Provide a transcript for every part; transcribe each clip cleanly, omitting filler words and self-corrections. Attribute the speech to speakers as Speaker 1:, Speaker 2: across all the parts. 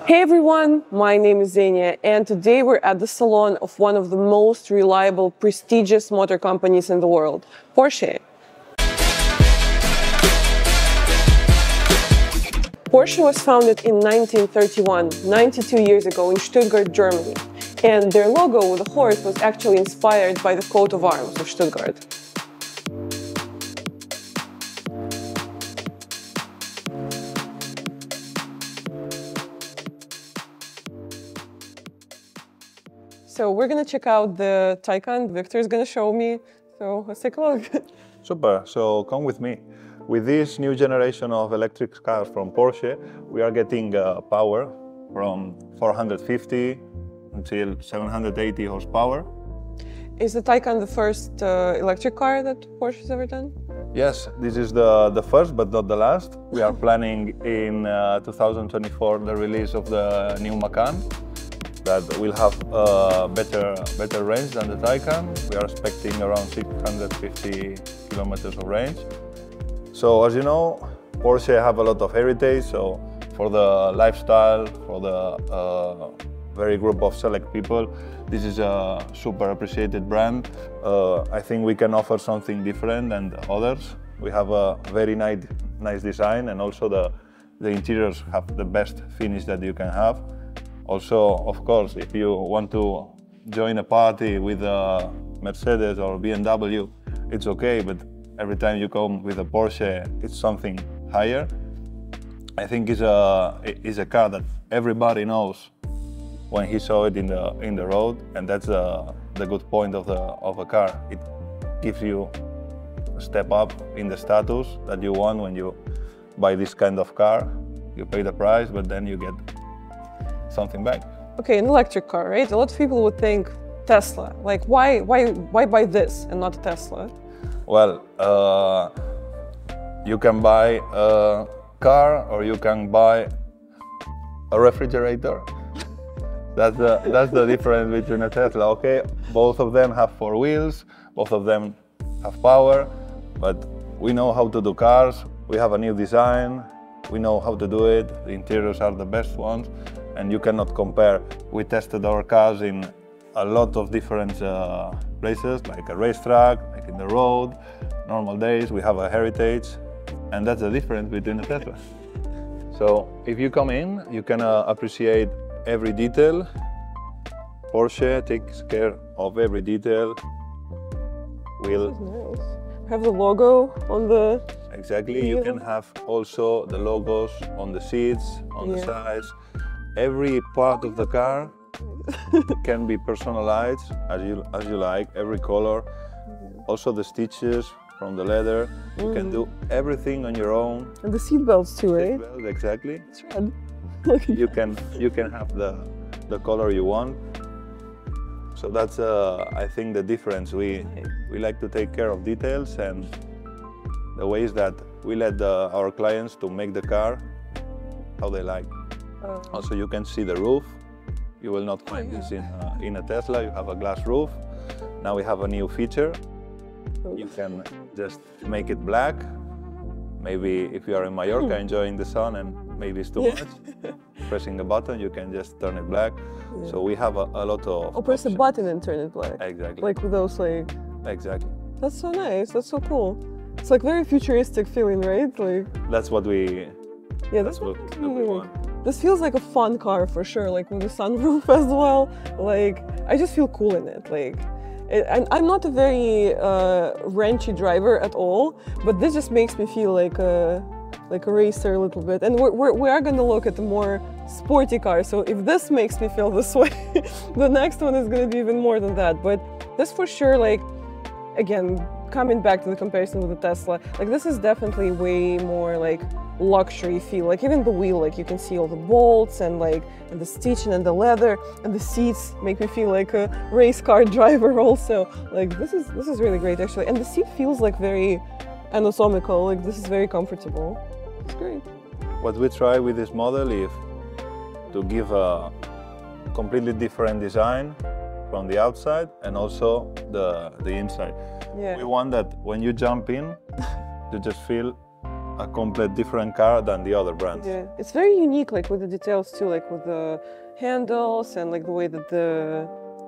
Speaker 1: Hey everyone, my name is Zenia, and today we're at the salon of one of the most reliable, prestigious motor companies in the world, Porsche. Porsche was founded in 1931, 92 years ago in Stuttgart, Germany, and their logo with a horse was actually inspired by the coat of arms of Stuttgart. So we're gonna check out the Taycan. Victor's gonna show me. So let's take a look.
Speaker 2: Super, so come with me. With this new generation of electric cars from Porsche, we are getting power from 450 until 780 horsepower.
Speaker 1: Is the Taycan the first electric car that Porsche's ever done?
Speaker 2: Yes, this is the first, but not the last. We are planning in 2024 the release of the new Macan that will have better range than the Taycan. We are expecting around 650 kilometers of range. So as you know, Porsche have a lot of heritage, so for the lifestyle, for the very group of select people, this is a super appreciated brand. I think we can offer something different than the others. We have a very nice design, and also the interiors have the best finish that you can have. Also, of course, if you want to join a party with a Mercedes or BMW, it's okay, but every time you come with a Porsche, it's something higher. I think it's a car that everybody knows when he saw it in the road, and that's the good point of a car. It gives you a step up in the status that you want when you buy this kind of car. You pay the price, but then you get something back.
Speaker 1: Okay, an electric car, right? A lot of people would think Tesla. Like, why buy this and not a Tesla?
Speaker 2: Well, you can buy a car or you can buy a refrigerator. That's the difference between a Tesla. Okay, both of them have four wheels, both of them have power, but we know how to do cars. We have a new design. We know how to do it. The interiors are the best ones, and you cannot compare. We tested our cars in a lot of different places, like a racetrack, like in the road, normal days. We have a heritage, and that's the difference between a Tesla. So if you come in, you can appreciate every detail. Porsche takes care of every detail. We'll
Speaker 1: nice. Have the logo on the...
Speaker 2: Exactly, you can have also the logos on the seats, on the sides. Every part of the car can be personalized as you like, every color. Also the stitches from the leather. You can do everything on your own.
Speaker 1: And the seat belts too, right?
Speaker 2: Seat belts, exactly.
Speaker 1: It's red.
Speaker 2: you can have the color you want. So that's I think the difference. We like to take care of details, and the ways that we let our clients to make the car how they like. Also, you can see the roof. You will not find this in a Tesla. You have a glass roof. Now we have a new feature. You can just make it black. Maybe if you are in Mallorca enjoying the sun and maybe it's too much, pressing a button, you can just turn it black. So we have a lot of
Speaker 1: Or press a button and turn it black.
Speaker 2: Exactly.
Speaker 1: Like with those, like...
Speaker 2: Exactly.
Speaker 1: That's so nice. That's so cool. It's like very futuristic feeling, right? Like...
Speaker 2: That's what we...
Speaker 1: Yeah,
Speaker 2: that's what we want.
Speaker 1: This feels like a fun car for sure, like with the sunroof as well. Like, I just feel cool in it. Like, and I'm not a very wrenchy driver at all, but this just makes me feel like a racer a little bit. And we are gonna look at the more sporty car. So if this makes me feel this way, the next one is gonna be even more than that. But this for sure, like, again, coming back to the comparison with the Tesla, like this is definitely way more like luxury feel. Like even the wheel, like you can see all the bolts and the stitching and the leather, and the seats make me feel like a race car driver also. Like this is really great actually, and the seat feels like very anatomical. Like this is very comfortable. It's great.
Speaker 2: What we try with this model is to give a completely different design from the outside and also the inside. We want that when you jump in, you just feel a complete different car than the other brands.
Speaker 1: Yeah, it's very unique, like with the details too, like with the handles and like the way that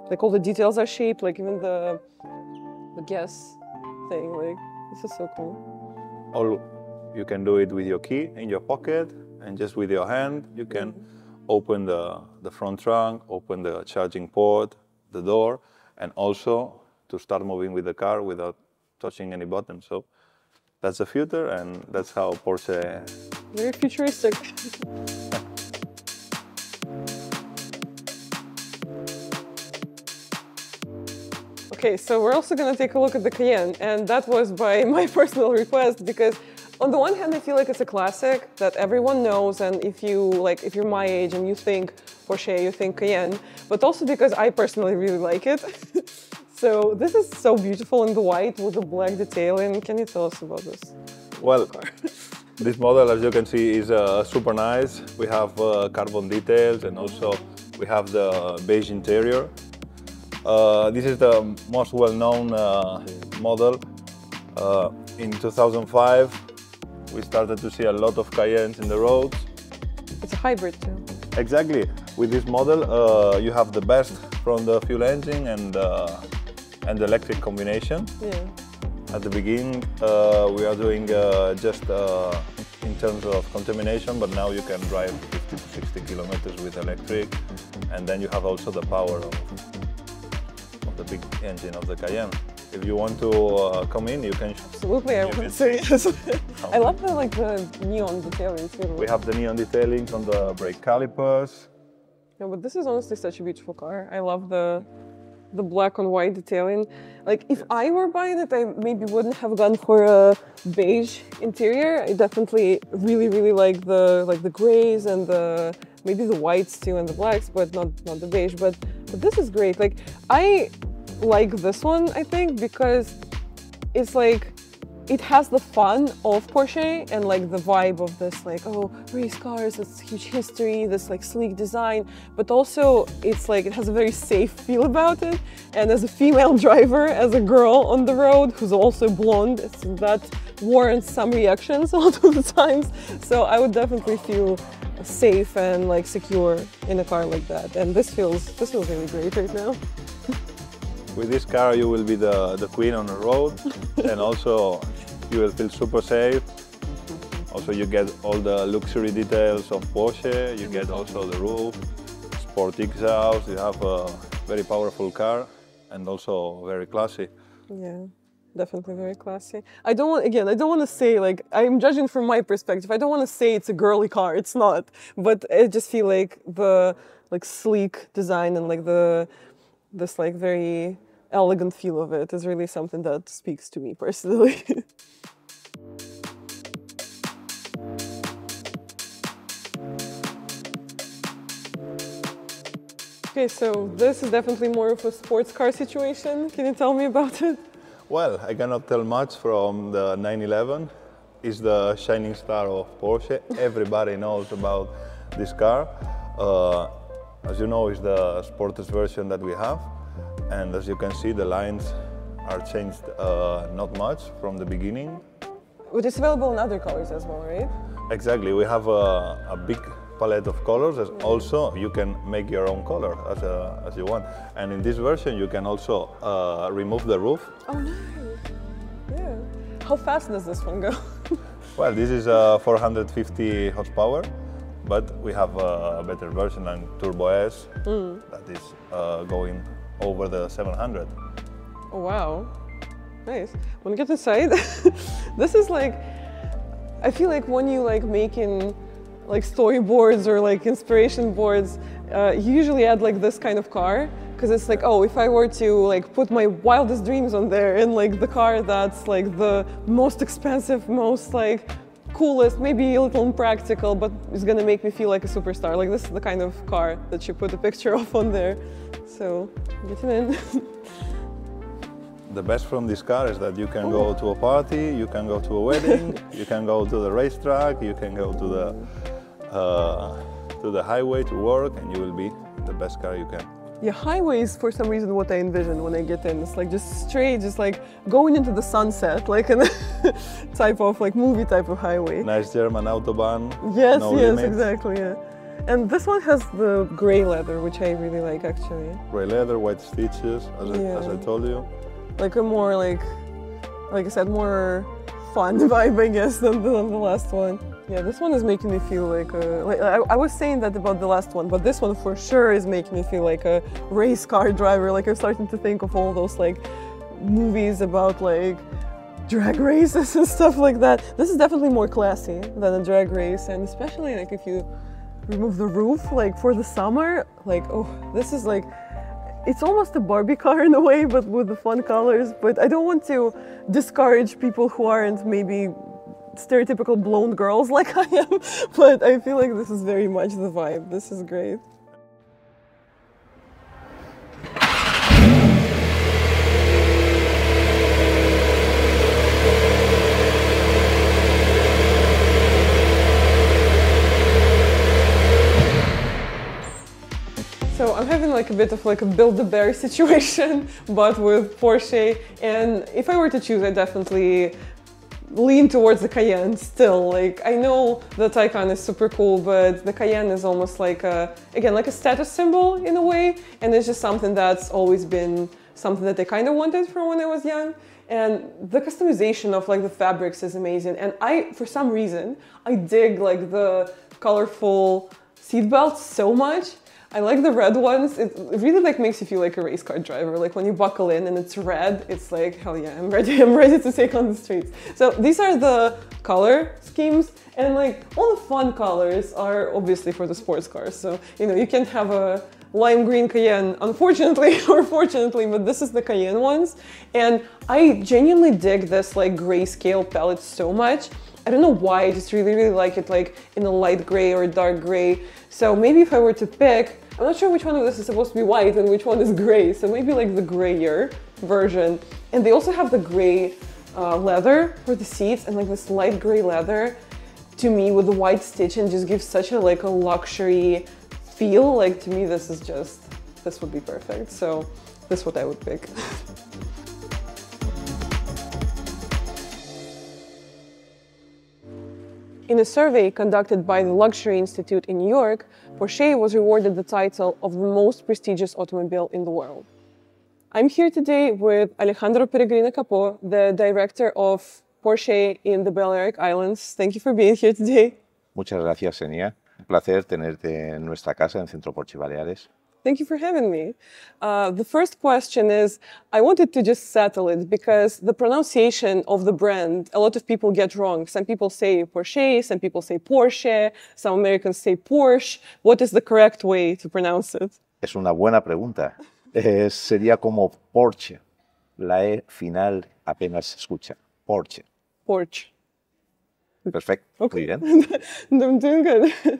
Speaker 1: like all the details are shaped, like even the gas thing, like this is so cool.
Speaker 2: You can do it with your key in your pocket, and just with your hand you can open the front trunk, open the charging port, the door, and also to start moving with the car without touching any button. So that's the future, and that's how Porsche...
Speaker 1: Very futuristic. Okay, so we're also going to take a look at the Cayenne, and that was by my personal request, because on the one hand, I feel like it's a classic that everyone knows, and if you're my age and you think Porsche, you think Cayenne, but also because I personally really like it. So this is so beautiful in the white with the black detailing. Can you tell us about this?
Speaker 2: Well, this model, as you can see, is super nice. We have carbon details, and also we have the beige interior. This is the most well-known model. In 2005, we started to see a lot of Cayennes in the roads.
Speaker 1: It's a hybrid too.
Speaker 2: Exactly. With this model, you have the best from the fuel engine and the electric combination.
Speaker 1: Yeah.
Speaker 2: At the beginning, we are doing just in terms of contamination, but now you can drive 50 to 60 kilometers with electric, and then you have also the power of the big engine of the Cayenne. If you want to come in, you can.
Speaker 1: Absolutely, I would say yes. I love the neon detailing too.
Speaker 2: We have the neon detailing on the brake calipers.
Speaker 1: Yeah, but this is honestly such a beautiful car. I love the black and white detailing. Like if I were buying it, I maybe wouldn't have gone for a beige interior. I definitely really like the grays and maybe the whites too and the blacks, but not the beige. But this is great. Like I like this one, I think, because it's like it has the fun of Porsche and like the vibe of this like, oh, race cars, this huge history, this like sleek design, but also it's like it has a very safe feel about it. And as a female driver, as a girl on the road who's also blonde, that warrants some reactions a lot of the times. So I would definitely feel safe and like secure in a car like that. And this feels really great right now.
Speaker 2: With this car, you will be the queen on the road, and also you will feel super safe. Also, you get all the luxury details of Porsche. You get also the roof, sport exhaust. You have a very powerful car, and also very classy.
Speaker 1: Yeah, definitely very classy. I don't want to say, like, I'm judging from my perspective. I don't want to say it's a girly car. It's not. But I just feel like the sleek design and like this like very elegant feel of it is really something that speaks to me personally. Okay, so this is definitely more of a sports car situation. Can you tell me about it?
Speaker 2: Well, I cannot tell much from the 911. It's the shining star of Porsche. Everybody knows about this car. As you know, it's the Sports's version that we have. And as you can see, the lines are changed not much from the beginning.
Speaker 1: Which is available in other colors as well, right?
Speaker 2: Exactly. We have a big palette of colors. Also, you can make your own color as you want. And in this version, you can also remove the roof.
Speaker 1: Oh, nice. Yeah. How fast does this one go?
Speaker 2: Well, this is 450 horsepower, but we have a better version, and Turbo S, that is going over the 700.
Speaker 1: Oh, wow. Nice. When you get inside, this is like, I feel like when you like making like storyboards or like inspiration boards, you usually add like this kind of car, because it's like, oh, if I were to like put my wildest dreams on there and like the car that's like the most expensive, most like coolest, maybe a little impractical, but it's gonna make me feel like a superstar. Like this is the kind of car that you put a picture of on there. So, getting in.
Speaker 2: The best from this car is that you can go to a party, you can go to a wedding, you can go to the racetrack, you can go to the highway to work, and you will be the best car you can.
Speaker 1: Yeah, highway is for some reason what I envision when I get in. It's like just straight, just like going into the sunset, like in a type of like movie type of highway.
Speaker 2: Nice German autobahn.
Speaker 1: Yes,
Speaker 2: no
Speaker 1: yes,
Speaker 2: limits.
Speaker 1: Exactly, yeah. And this one has the gray leather, which I really like actually.
Speaker 2: Gray leather, white stitches, as I told you.
Speaker 1: Like a more like I said, more fun vibe, I guess, than the last one. Yeah, this one is making me feel like I was saying that about the last one, but this one for sure is making me feel like a race car driver. Like I'm starting to think of all those like movies about like drag races and stuff like that. This is definitely more classy than a drag race, and especially like if you remove the roof, like for the summer, like oh, this is like, it's almost a Barbie car in a way, but with the fun colors. But I don't want to discourage people who aren't maybe stereotypical blonde girls like I am, but I feel like this is very much the vibe. This is great. So I'm having like a bit of like a Build-A-Bear situation, but with Porsche. And if I were to choose, I definitely lean towards the Cayenne still. Like I know the Taycan is super cool, but the Cayenne is almost like again, like a status symbol in a way. And it's just something that's always been something that I kind of wanted from when I was young. And the customization of like the fabrics is amazing. And for some reason, I dig like the colorful seat belts so much. I like the red ones. It really like makes you feel like a race car driver. Like when you buckle in and it's red, it's like, hell yeah, I'm ready. I'm ready to take on the streets. So these are the color schemes, and like all the fun colors are obviously for the sports cars. So, you know, you can have a lime green Cayenne, unfortunately or fortunately, but this is the Cayenne ones. And I genuinely dig this like grayscale palette so much. I don't know why, I just really, really like it like in a light gray or a dark gray. So maybe if I were to pick, I'm not sure which one of this is supposed to be white and which one is gray. So maybe like the grayer version. And they also have the gray leather for the seats, and like this light gray leather to me with the white stitching just gives such a like a luxury feel. Like to me, this would be perfect. So this is what I would pick. In a survey conducted by the Luxury Institute in New York, Porsche was awarded the title of the most prestigious automobile in the world. I'm here today with Alejandro Peregrina Capó, the director of Porsche in the Balearic Islands. Thank you for being here today.
Speaker 3: Muchas gracias, Enia. Un placer tenerte en nuestra casa en Centro Porsche Baleares.
Speaker 1: Thank you for having me. The first question is, I wanted to just settle it because the pronunciation of the brand, a lot of people get wrong. Some people say Porsche, some people say Porsche, some Americans say Porsche. What is the correct way to pronounce it?
Speaker 3: Es una buena pregunta. Sería como Porsche. La E final apenas se escucha. Porsche.
Speaker 1: Porsche.
Speaker 3: Perfecto.
Speaker 1: Okay.
Speaker 3: Muy bien.
Speaker 1: I'm doing good.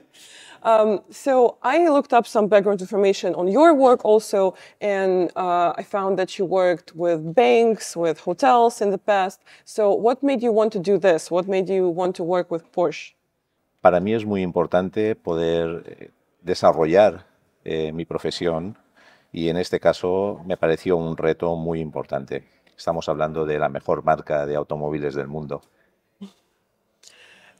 Speaker 1: So I looked up some background information on your work also, and I found that you worked with banks, with hotels in the past. So what made you want to do this? What made you want to work with Porsche?
Speaker 3: Para mí es muy importante poder desarrollar mi profesión, y en este caso me pareció un reto muy importante. Estamos hablando de la mejor marca de automóviles del mundo.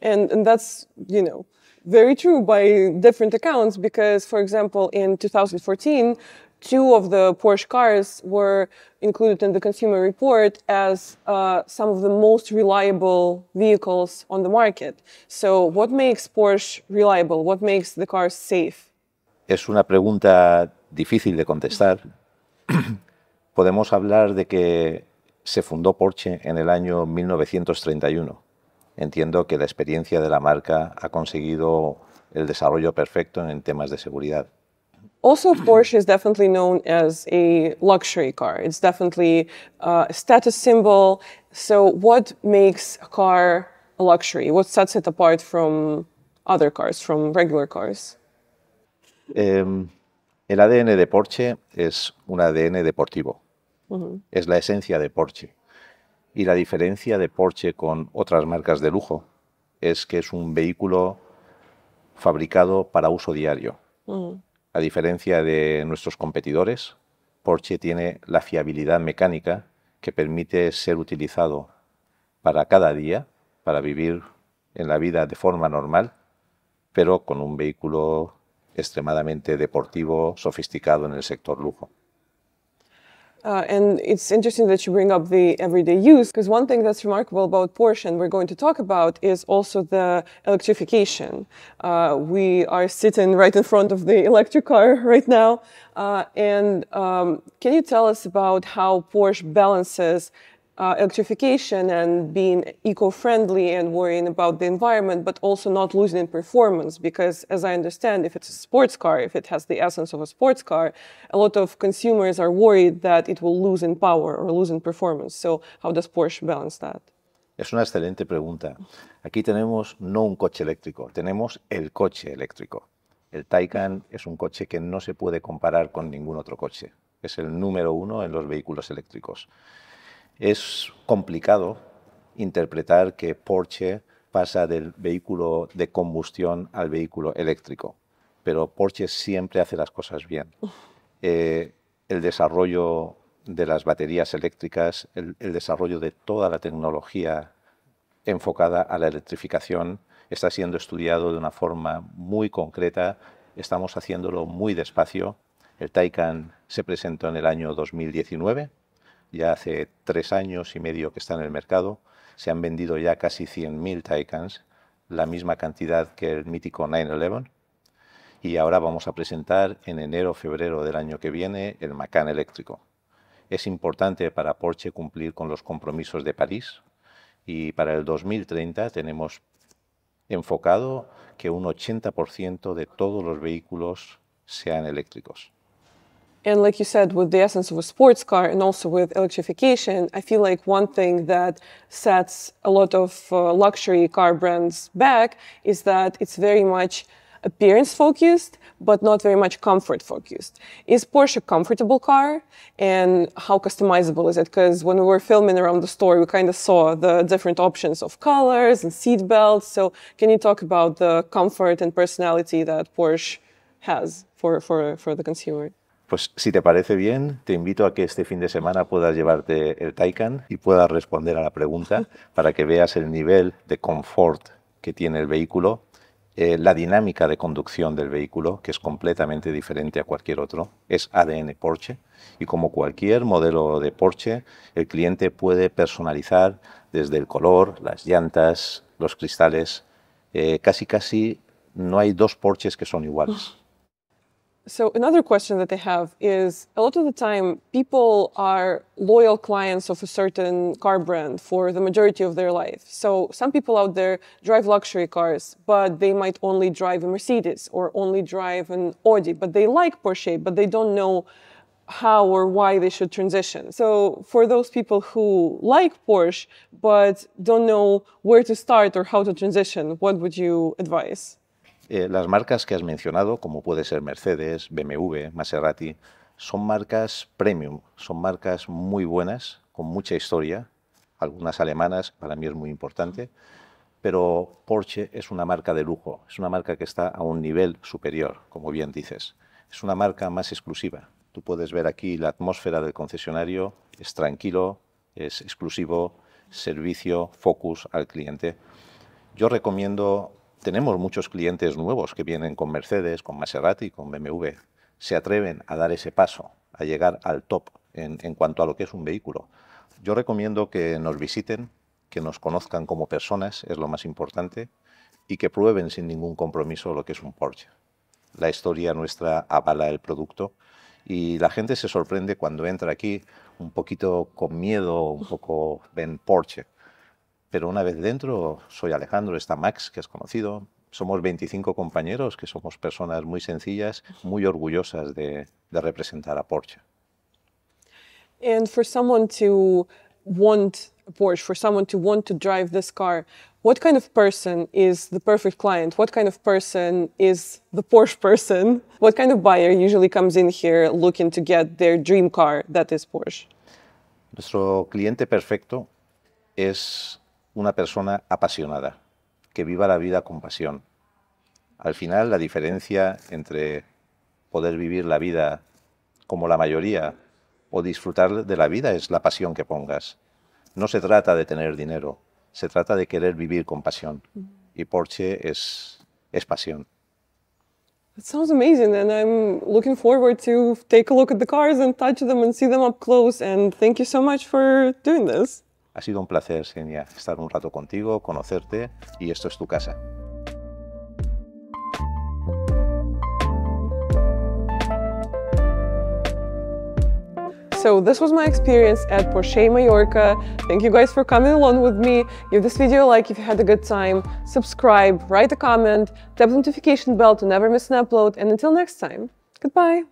Speaker 1: And that's, you know, very true by different accounts, because, for example, in 2014, 2 of the Porsche cars were included in the Consumer Report as some of the most reliable vehicles on the market. So what makes Porsche reliable? What makes the cars safe?
Speaker 3: Es una pregunta difícil de contestar. Podemos hablar de que se fundó Porsche en el año 1931. Entiendo que la experiencia de la marca ha conseguido el desarrollo perfecto en temas de seguridad.
Speaker 1: Also, Porsche is definitely known as a luxury car. It's definitely a status symbol. So what makes a car a luxury? What sets it apart from other cars, from regular cars?
Speaker 3: El ADN de Porsche es un ADN deportivo. Es la esencia de Porsche. Y la diferencia de Porsche con otras marcas de lujo es que es un vehículo fabricado para uso diario. A diferencia de nuestros competidores, Porsche tiene la fiabilidad mecánica que permite ser utilizado para cada día, para vivir en la vida de forma normal, pero con un vehículo extremadamente deportivo, sofisticado en el sector lujo.
Speaker 1: And it's interesting that you bring up the everyday use, because one thing that's remarkable about Porsche, and we're going to talk about, is also the electrification. We are sitting right in front of the electric car right now. Can you tell us about how Porsche balances electrification and being eco-friendly and worrying about the environment, but also not losing in performance? Because as I understand, if it's a sports car, if it has the essence of a sports car, a lot of consumers are worried that it will lose in power or lose in performance. So how does Porsche balance that?
Speaker 3: Es una excelente pregunta. Aquí tenemos no un coche eléctrico, tenemos el coche eléctrico. El Taycan es un coche que no se puede comparar con ningún otro coche. Es el número uno en los vehículos eléctricos. Es complicado interpretar que Porsche pasa del vehículo de combustión al vehículo eléctrico, pero Porsche siempre hace las cosas bien. El desarrollo de las baterías eléctricas, el desarrollo de toda la tecnología enfocada a la electrificación está siendo estudiado de una forma muy concreta. Estamos haciéndolo muy despacio. El Taycan se presentó en el año 2019. Ya hace 3 años y medio que está en el mercado. Se han vendido ya casi 100.000 Taycans, la misma cantidad que el mítico 911. Y ahora vamos a presentar en enero o febrero del año que viene el Macan eléctrico. Es importante para Porsche cumplir con los compromisos de París y para el 2030 tenemos enfocado que un 80% de todos los vehículos sean eléctricos.
Speaker 1: And like you said, with the essence of a sports car and also with electrification, I feel like one thing that sets a lot of luxury car brands back is that it's very much appearance focused, but not very much comfort focused. Is Porsche a comfortable car, and how customizable is it? Because when we were filming around the store, we kind of saw the different options of colors and seat belts. So can you talk about the comfort and personality that Porsche has for the consumer?
Speaker 3: Pues si te parece bien, te invito a que este fin de semana puedas llevarte el Taycan y puedas responder a la pregunta para que veas el nivel de confort que tiene el vehículo, la dinámica de conducción del vehículo, que es completamente diferente a cualquier otro, es ADN Porsche, y como cualquier modelo de Porsche, el cliente puede personalizar desde el color, las llantas, los cristales, casi no hay 2 Porsches que son iguales.
Speaker 1: So another question that I have is, a lot of the time, people are loyal clients of a certain car brand for the majority of their life. So some people out there drive luxury cars, but they might only drive a Mercedes or only drive an Audi, but they like Porsche, but they don't know how or why they should transition. So for those people who like Porsche, but don't know where to start or how to transition, what would you advise?
Speaker 3: Las marcas que has mencionado, como puede ser Mercedes, BMW, Maserati, son marcas premium, son marcas muy buenas, con mucha historia, algunas alemanas, para mí es muy importante, pero Porsche es una marca de lujo, es una marca que está a un nivel superior, como bien dices. Es una marca más exclusiva. Tú puedes ver aquí la atmósfera del concesionario, es tranquilo, es exclusivo, servicio, focus al cliente. Yo recomiendo. Tenemos muchos clientes nuevos que vienen con Mercedes, con Maserati, con BMW. Se atreven a dar ese paso, a llegar al top en cuanto a lo que es un vehículo. Yo recomiendo que nos visiten, que nos conozcan como personas, es lo más importante, y que prueben sin ningún compromiso lo que es un Porsche. La historia nuestra avala el producto y la gente se sorprende cuando entra aquí un poquito con miedo, un poco ven Porsche. Pero una vez dentro, soy Alejandro, está Max, que has conocido. Somos 25 compañeros, que somos personas muy sencillas, muy orgullosas de representar a Porsche.
Speaker 1: And for someone to want a Porsche, for someone to want to drive this car, what kind of person is the perfect client? What kind of person is the Porsche person? What kind of buyer usually comes in here looking to get their dream car that is Porsche?
Speaker 3: Nuestro cliente perfecto es una persona apasionada, que viva la vida con pasión. Al final, la diferencia entre poder vivir la vida como la mayoría o disfrutar de la vida es la pasión que pongas. No se trata de tener dinero, se trata de querer vivir con pasión. Y Porsche es pasión.
Speaker 1: It sounds amazing, and I'm looking forward to take a look at the cars and touch them and see them up close. And thank you so much for doing this.
Speaker 3: Ha sido un placer, Xenia, estar un rato contigo, conocerte, y esto es tu casa.
Speaker 1: So this was my experience at Porsche Mallorca. Thank you guys for coming along with me. Give this video a like if you had a good time. Subscribe, write a comment, tap the notification bell to never miss an upload. And until next time, goodbye.